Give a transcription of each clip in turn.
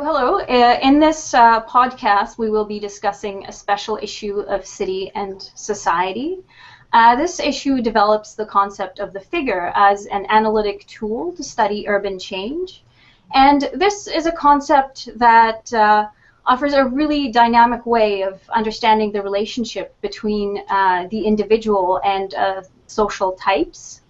So hello, in this podcast we will be discussing a special issue of City and Society. This issue develops the concept of the figure as an analytic tool to study urban change. And this is a concept that offers a really dynamic way of understanding the relationship between the individual and social types.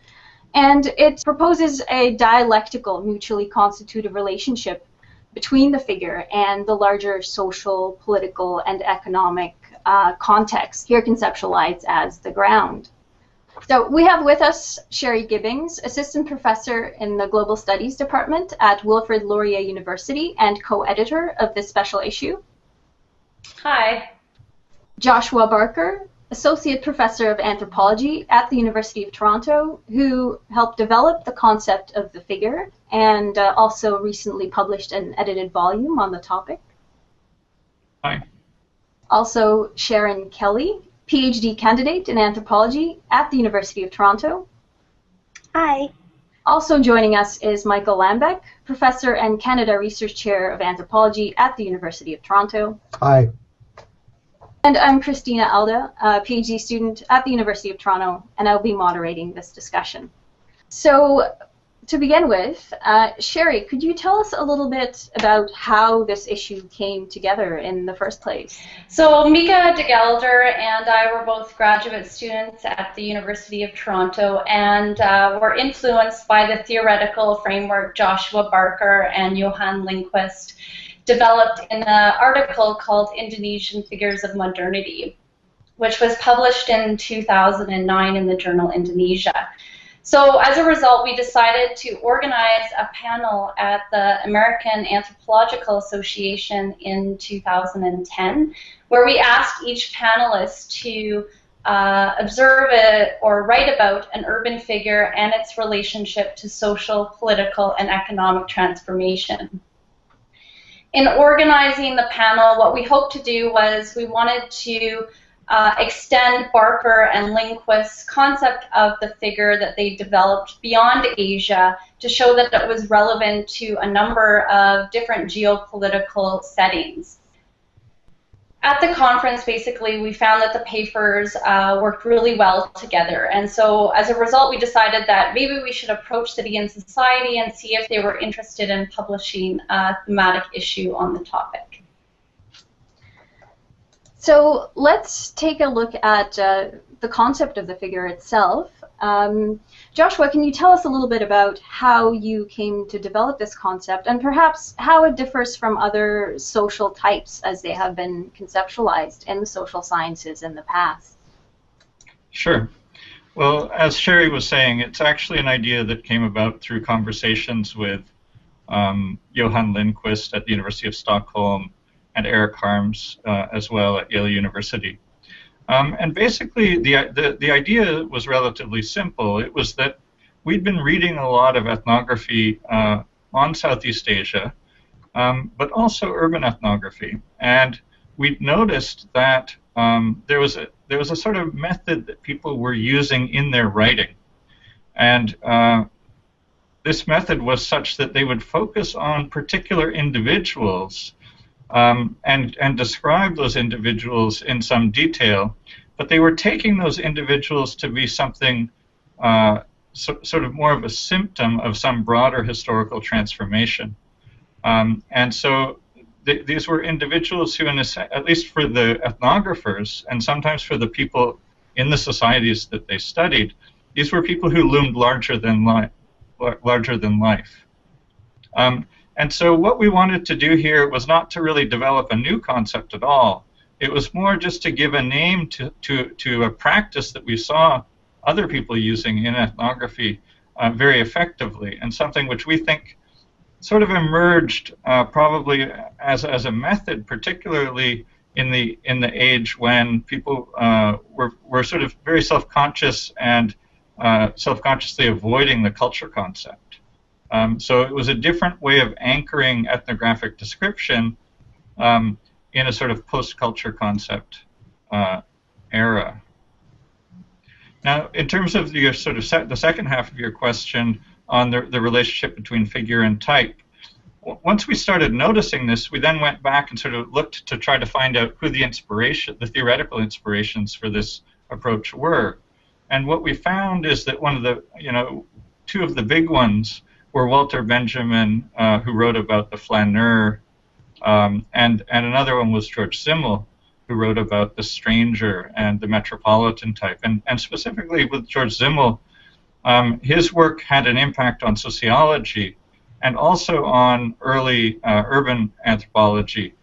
And it proposes a dialectical, mutually constitutive relationship between the figure and the larger social, political, and economic context, here conceptualized as the ground. So we have with us Sherry Gibbings, Assistant Professor in the Global Studies Department at Wilfrid Laurier University and co-editor of this special issue. Hi. Joshua Barker, Associate Professor of Anthropology at the University of Toronto, who helped develop the concept of the figure and also recently published an edited volume on the topic. Hi. Also Sharon Kelly, PhD candidate in anthropology at the University of Toronto. Hi. Also joining us is Michael Lambeck, Professor and Canada Research Chair of Anthropology at the University of Toronto. Hi. And I'm Christina Alda, a PhD student at the University of Toronto, and I'll be moderating this discussion. So, to begin with, Sherry, could you tell us a little bit about how this issue came together in the first place? So Mika de Gelder and I were both graduate students at the University of Toronto and were influenced by the theoretical framework Joshua Barker and Johan Lindqvist developed in an article called Indonesian Figures of Modernity, which was published in 2009 in the journal Indonesia. So as a result, we decided to organize a panel at the American Anthropological Association in 2010, where we asked each panelist to observe or write about an urban figure and its relationship to social, political, and economic transformation. In organizing the panel, what we hoped to do was we wanted to extend Barker and Lindqvist's concept of the figure that they developed beyond Asia to show that it was relevant to a number of different geopolitical settings. At the conference, basically, we found that the papers worked really well together. And so as a result, we decided that maybe we should approach City and Society and see if they were interested in publishing a thematic issue on the topic. So let's take a look at the concept of the figure itself. Joshua, can you tell us a little bit about how you came to develop this concept and perhaps how it differs from other social types as they have been conceptualized in the social sciences in the past? Sure. Well, as Sherry was saying, it's actually an idea that came about through conversations with Johan Lindqvist at the University of Stockholm and Eric Harms as well at Yale University. And basically, the idea was relatively simple. It was that we'd been reading a lot of ethnography on Southeast Asia, but also urban ethnography, and we'd noticed that there was a sort of method that people were using in their writing, and this method was such that they would focus on particular individuals and describe those individuals in some detail, but they were taking those individuals to be something sort of more of a symptom of some broader historical transformation. And so these were individuals who, at least for the ethnographers, and sometimes for the people in the societies that they studied, these were people who loomed larger than life. And so what we wanted to do here was not to really develop a new concept at all. It was more just to give a name to a practice that we saw other people using in ethnography very effectively, and something which we think sort of emerged probably as a method, particularly in the age when people were sort of very self-conscious and self-consciously avoiding the culture concept. So it was a different way of anchoring ethnographic description in a sort of post-culture concept era. Now, in terms of your sort of the second half of your question on the relationship between figure and type, once we started noticing this, we then went back and sort of looked to try to find out who the theoretical inspirations for this approach were. And what we found is that one of the, two of the big ones were Walter Benjamin, who wrote about the flaneur, and another one was George Simmel, who wrote about the stranger and the metropolitan type. And specifically with George Simmel, his work had an impact on sociology and also on early urban anthropology,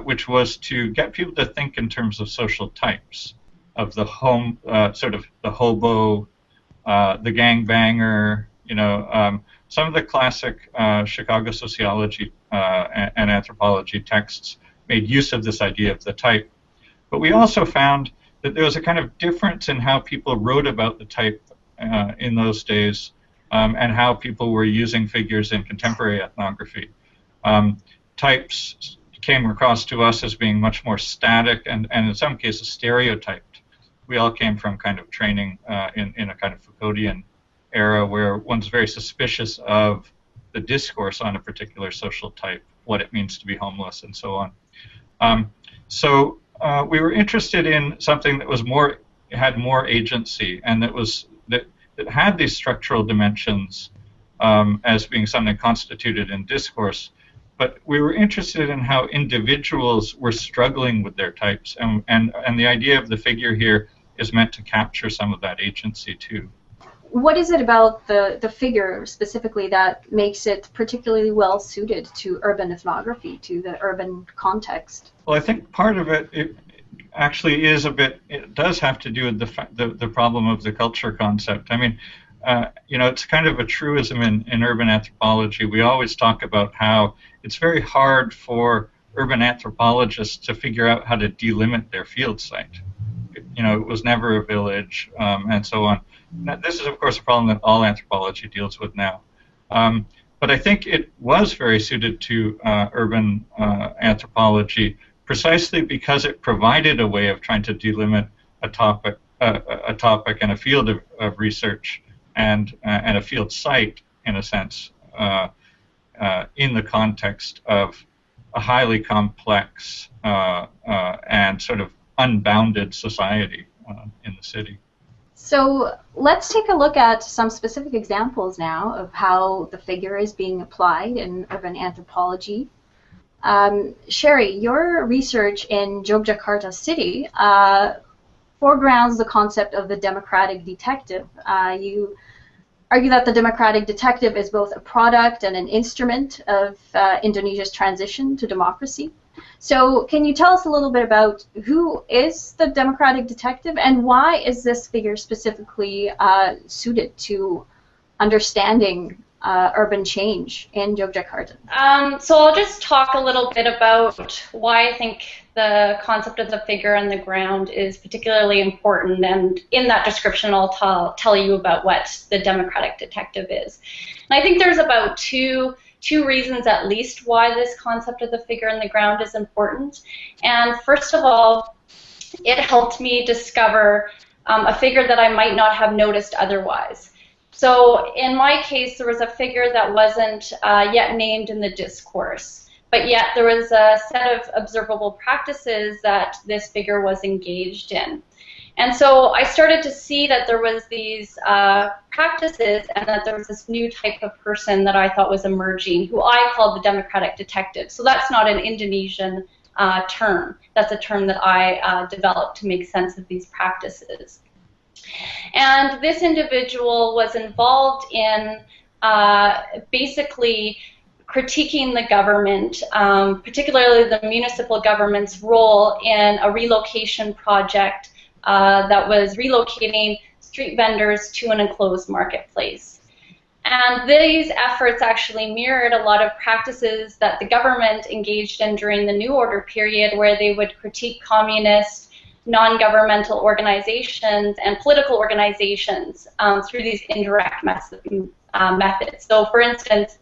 which was to get people to think in terms of social types, of the home, sort of the hobo, the gangbanger, some of the classic Chicago sociology and anthropology texts made use of this idea of the type. But we also found that there was a kind of difference in how people wrote about the type in those days, and how people were using figures in contemporary ethnography. Types came across to us as being much more static and in some cases stereotyped. We all came from kind of training in a kind of Foucauldian era where one's very suspicious of the discourse on a particular social type, what it means to be homeless, and so on. So we were interested in something that was had more agency, and that had these structural dimensions as being something constituted in discourse. But we were interested in how individuals were struggling with their types, and the idea of the figure here is meant to capture some of that agency too. What is it about the figure specifically that makes it particularly well suited to urban ethnography, to the urban context? Well, I think part of it actually is it does have to do with the problem of the culture concept. I mean, it's kind of a truism in urban anthropology. We always talk about how it's very hard for urban anthropologists to figure out how to delimit their field site. It was never a village, and so on. Now, this is, of course, a problem that all anthropology deals with now. But I think it was very suited to urban anthropology precisely because it provided a way of trying to delimit a topic and a field of research and a field site, in a sense, in the context of a highly complex and sort of unbounded society in the city. So let's take a look at some specific examples now of how the figure is being applied in urban anthropology. Sherry, your research in Yogyakarta City foregrounds the concept of the democratic detective. You argue that the democratic detective is both a product and an instrument of Indonesia's transition to democracy. So can you tell us a little bit about who is the democratic detective and why is this figure specifically suited to understanding urban change in Yogyakarta? So I'll just talk a little bit about why I think the concept of the figure on the ground is particularly important, and in that description I'll tell you about what the democratic detective is. And I think there's about two reasons at least why this concept of the figure on the ground is important. And first of all, it helped me discover a figure that I might not have noticed otherwise. So in my case, there was a figure that wasn't yet named in the discourse, but yet there was a set of observable practices that this figure was engaged in. And so I started to see that there was these practices and that there was this new type of person that I thought was emerging, who I called the democratic detective. So that's not an Indonesian term. That's a term that I developed to make sense of these practices. And this individual was involved in basically critiquing the government, particularly the municipal government's role in a relocation project that was relocating street vendors to an enclosed marketplace. And these efforts actually mirrored a lot of practices that the government engaged in during the New Order period, where they would critique communist, non-governmental organizations and political organizations through these indirect methods. So, for instance,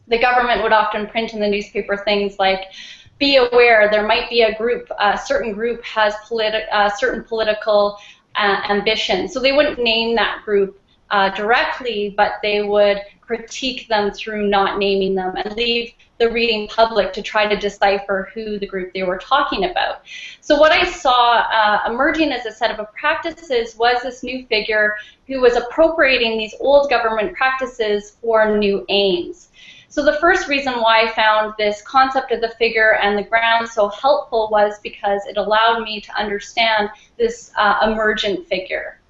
the government would often print in the newspaper things like, "Be aware, there might be a group, a certain group has certain political ambition." So they wouldn't name that group directly, but they would critique them through not naming them and leave the reading public to try to decipher who the group they were talking about. So what I saw emerging as a set of practices was this new figure who was appropriating these old government practices for new aims. So the first reason why I found this concept of the figure and the ground so helpful was because it allowed me to understand this emergent figure.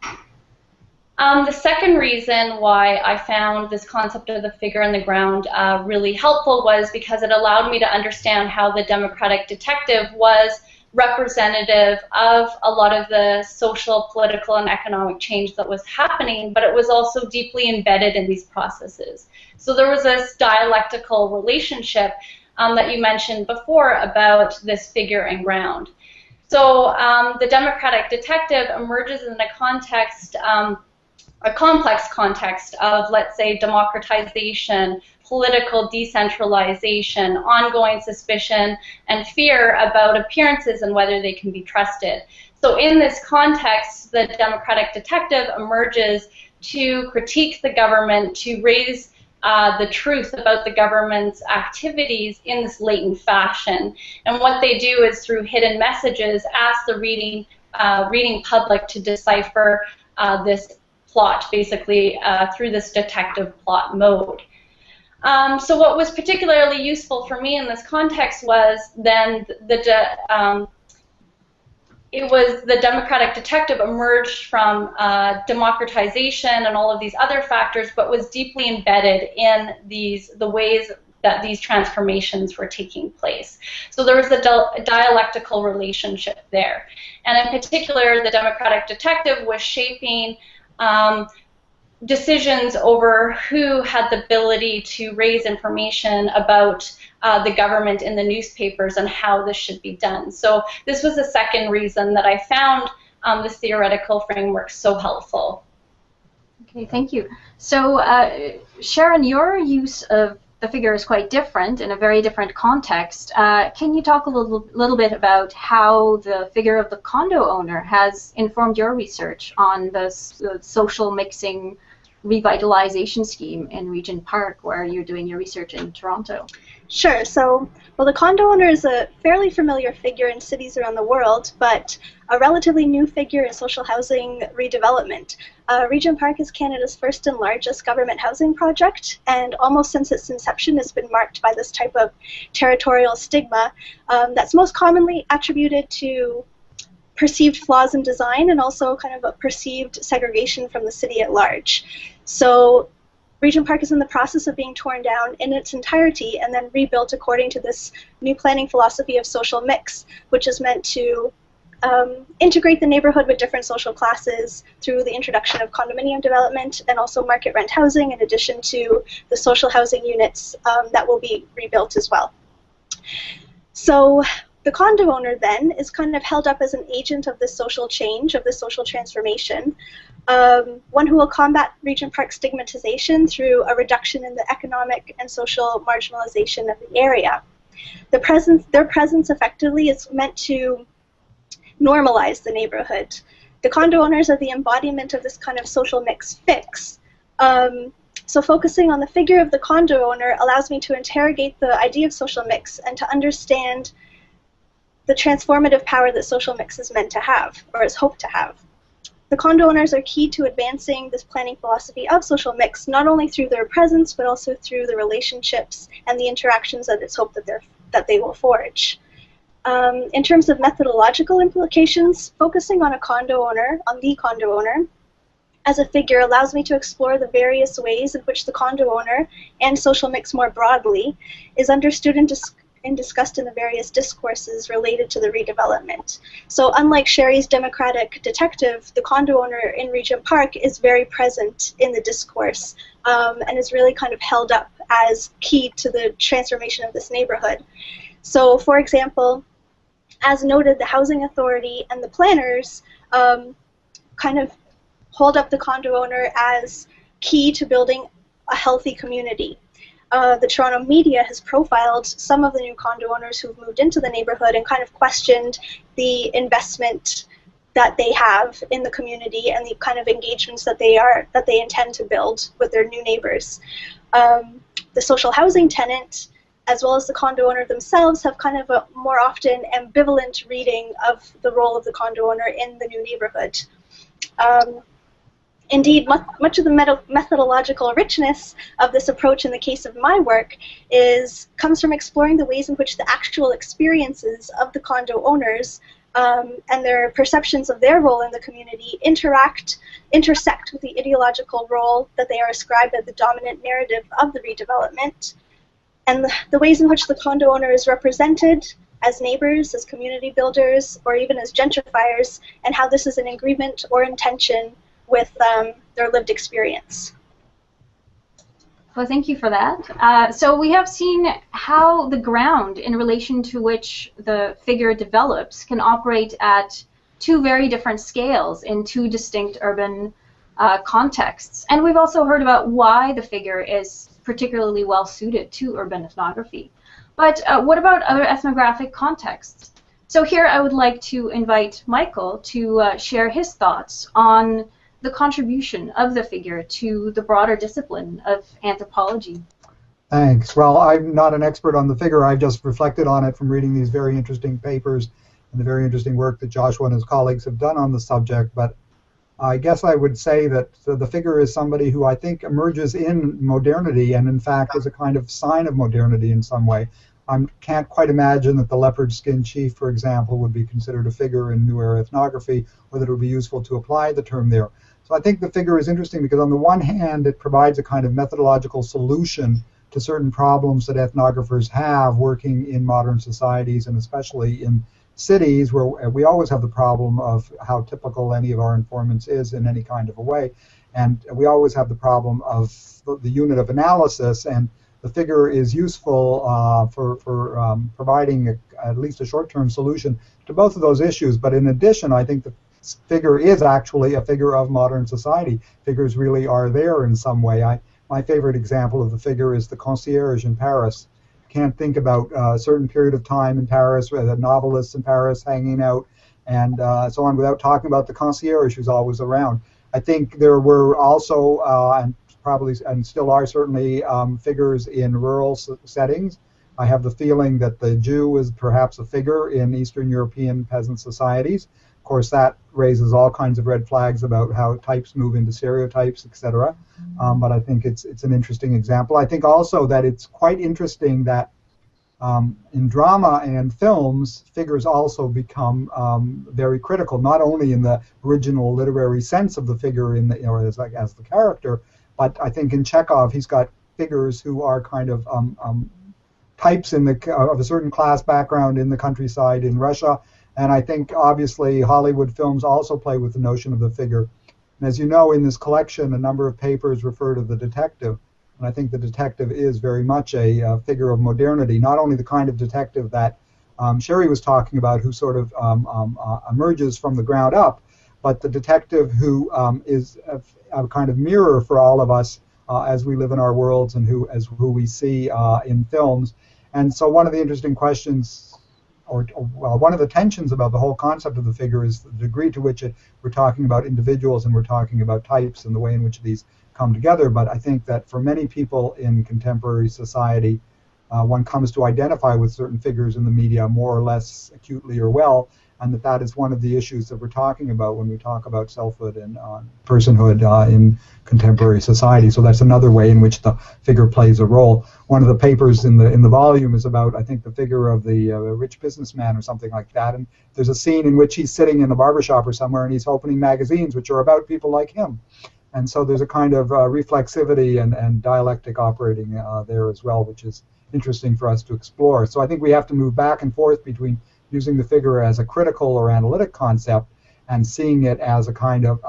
The second reason why I found this concept of the figure and the ground really helpful was because it allowed me to understand how the democratic detective was representative of a lot of the social, political, and economic change that was happening, but it was also deeply embedded in these processes. So there was this dialectical relationship that you mentioned before about this figure and ground. So the democratic detective emerges in a context, a complex context of, let's say, democratization, political decentralization, ongoing suspicion, and fear about appearances and whether they can be trusted. So in this context, the democratic detective emerges to critique the government, to raise the truth about the government's activities in this latent fashion. And what they do is, through hidden messages, ask the reading public to decipher this plot, basically through this detective plot mode. So what was particularly useful for me in this context was then it was the democratic detective emerged from democratization and all of these other factors, but was deeply embedded in the ways that these transformations were taking place. So there was a dialectical relationship there. And in particular, the democratic detective was shaping decisions over who had the ability to raise information about the government in the newspapers and how this should be done. So this was the second reason that I found this theoretical framework so helpful. Okay, thank you. So Sharon, your use of the figure is quite different in a very different context. Can you talk a little bit about how the figure of the condo owner has informed your research on the social mixing revitalization scheme in Regent Park, where you're doing your research in Toronto? Sure. So, well, the condo owner is a fairly familiar figure in cities around the world, but a relatively new figure in social housing redevelopment. Regent Park is Canada's first and largest government housing project, and almost since its inception has been marked by this type of territorial stigma that's most commonly attributed to perceived flaws in design and also kind of a perceived segregation from the city at large. So Regent Park is in the process of being torn down in its entirety and then rebuilt according to this new planning philosophy of social mix, which is meant to integrate the neighborhood with different social classes through the introduction of condominium development and also market rent housing, in addition to the social housing units that will be rebuilt as well. So the condo owner then is kind of held up as an agent of this social change, of this social transformation, one who will combat Regent Park stigmatization through a reduction in the economic and social marginalization of the area. Their presence effectively is meant to normalize the neighborhood. The condo owners are the embodiment of this kind of social mix fix. So focusing on the figure of the condo owner allows me to interrogate the idea of social mix and to understand the transformative power that social mix is meant to have, or is hoped to have. The condo owners are key to advancing this planning philosophy of social mix, not only through their presence, but also through the relationships and the interactions that it's hoped that they will forge. In terms of methodological implications, focusing on the condo owner, as a figure allows me to explore the various ways in which the condo owner and social mix more broadly is understood and discussed in the various discourses related to the redevelopment. So unlike Sherry's democratic detective, the condo owner in Regent Park is very present in the discourse and is really kind of held up as key to the transformation of this neighborhood. So for example, as noted, the Housing Authority and the planners kind of hold up the condo owner as key to building a healthy community. The Toronto media has profiled some of the new condo owners who've moved into the neighborhood and kind of questioned the investment that they have in the community and the kind of engagements that they intend to build with their new neighbors. The social housing tenant, as well as the condo owner themselves, have kind of a more often ambivalent reading of the role of the condo owner in the new neighborhood. Indeed, much of the methodological richness of this approach in the case of my work comes from exploring the ways in which the actual experiences of the condo owners and their perceptions of their role in the community intersect with the ideological role that they are ascribed as the dominant narrative of the redevelopment, and the ways in which the condo owner is represented as neighbors, as community builders, or even as gentrifiers, and how this is in agreement or in tension with their lived experience. Well, thank you for that. So we have seen how the ground in relation to which the figure develops can operate at two very different scales in two distinct urban contexts. And we've also heard about why the figure is particularly well suited to urban ethnography. But what about other ethnographic contexts? So here I would like to invite Michael to share his thoughts on the contribution of the figure to the broader discipline of anthropology. Thanks. Well, I'm not an expert on the figure. I've just reflected on it from reading these very interesting papers and the very interesting work that Joshua and his colleagues have done on the subject. But I guess I would say that the figure is somebody who I think emerges in modernity and in fact is a kind of sign of modernity in some way. I can't quite imagine that the leopard skin chief, for example, would be considered a figure in New Era ethnography, or that it would be useful to apply the term there. So I think the figure is interesting because on the one hand it provides a kind of methodological solution to certain problems that ethnographers have working in modern societies, and especially in cities where we always have the problem of how typical any of our informants is in any kind of a way. And we always have the problem of the unit of analysis, and the figure is useful for providing at least a short-term solution to both of those issues. But in addition, I think the figure is actually a figure of modern society. Figures really are there in some way. My favorite example of the figure is the concierge in Paris. Can't think about a certain period of time in Paris where the novelists in Paris hanging out and so on without talking about the concierge who's always around. I think there were also, and probably and still are certainly, figures in rural settings. I have the feeling that the Jew is perhaps a figure in Eastern European peasant societies. Of course, that raises all kinds of red flags about how types move into stereotypes, etc. But I think it's an interesting example. I think also that it's quite interesting that in drama and films, figures also become very critical, not only in the original literary sense of the figure in the, or as the character, but I think in Chekhov he's got figures who are kind of types in of a certain class background in the countryside in Russia. And I think, obviously, Hollywood films also play with the notion of the figure. And as you know, in this collection, a number of papers refer to the detective. And I think the detective is very much a figure of modernity, not only the kind of detective that Sherry was talking about, who sort of emerges from the ground up, but the detective who is a kind of mirror for all of us as we live in our worlds and who we see in films. And so one of the interesting questions, well, one of the tensions about the whole concept of the figure is the degree to which we're talking about individuals and we're talking about types and the way in which these come together. But I think that for many people in contemporary society, one comes to identify with certain figures in the media more or less acutely or well, and that is one of the issues that we're talking about when we talk about selfhood and personhood in contemporary society. So that's another way in which the figure plays a role. One of the papers in the volume is about, I think, the figure of the rich businessman or something like that. And there's a scene in which he's sitting in a barbershop or somewhere and he's opening magazines which are about people like him. And so there's a kind of reflexivity and dialectic operating there as well, which is interesting for us to explore. So I think we have to move back and forth between using the figure as a critical or analytic concept and seeing it as a kind of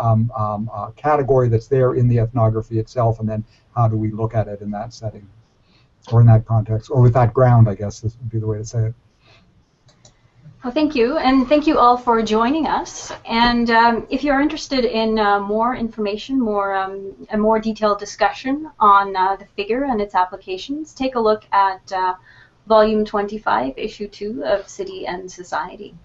category that's there in the ethnography itself, and then how do we look at it in that setting, or in that context, or with that ground, I guess this would be the way to say it. Well, thank you, and thank you all for joining us. And if you're interested in more information, a more detailed discussion on the figure and its applications, take a look at Volume 25, Issue 2 of City and Society.